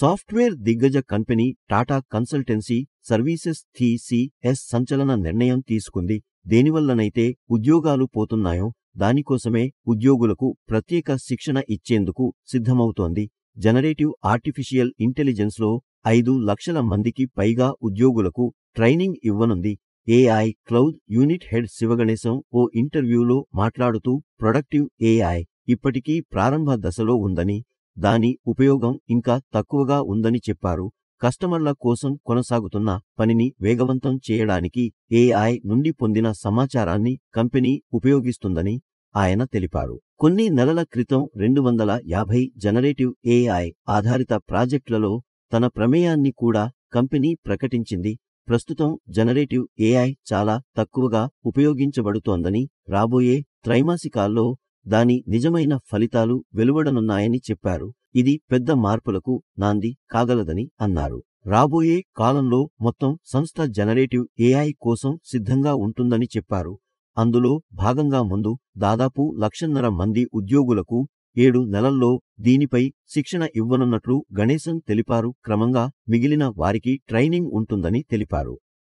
Software దిగ్గజ company Tata consultancy services TCS సంచలన నిర్ణయం తీసుకుంది. దేనివల్లనైతే ఉద్యోగాలు పోతున్నాయో దానికోసమే ఉద్యోగులకు ప్రత్యేక శిక్షణ ఇచ్చేందుకు సిద్ధమవుతోంది. జనరేటివ్ ఆర్టిఫిషియల్ ఇంటెలిజెన్స్లో 5 లక్షల మందికి పైగా ఉద్యోగులకు ట్రైనింగ్ ఇవ్వనుంది. AI cloud unit head Shivaganesham ఓ ఇంటర్వ్యూలో మాట్లాడుతూ ప్రొడక్టివ్ AI ఇప్పటికీ ప్రారంభ దశలో ఉందని, దాని ఉపయోగం ఇంకా తక్కువగా ఉందని చెప్పారు. కస్టమర్ల కోసం కొనసాగుతున్న పనిని వేగవంతం చేయడానికి AI నుండి పొందిన సమాచారాన్ని కంపెనీ ఉపయోగిస్తుందని ఆయన తెలిపారు. కొన్ని నెలల క్రితం 250 జనరేటివ్ AI ఆధారిత ప్రాజెక్టులలో తన ప్రమేయాన్ని కూడా కంపెనీ ప్రకటించింది. ప్రస్తుతం జనరేటివ్ AI చాలా తక్కువగా ఉపయోగించబడుతోందని, రాబోయే త్రైమాసికాల్లో దాని నిజమైన ఫలితాలు వెలువడనున్నాయని చెప్పారు. ఇది పెద్ద మార్పులకు నాంది కాగలదని అన్నారు. రాబోయే కాలంలో మొత్తం సంస్థ జనరేటివ్ AI కోసం సిద్ధంగా ఉంటుందని చెప్పారు. అందులో భాగంగా ముందు దాదాపు 1,50,000 మంది ఉద్యోగులకు 7 నెలల్లో దీనిపై శిక్షణ ఇవ్వనున్నట్లు గణేశన్ తెలిపారు. క్రమంగా మిగిలిన వారికి ట్రైనింగ్ ఉంటుందని తెలిపారు.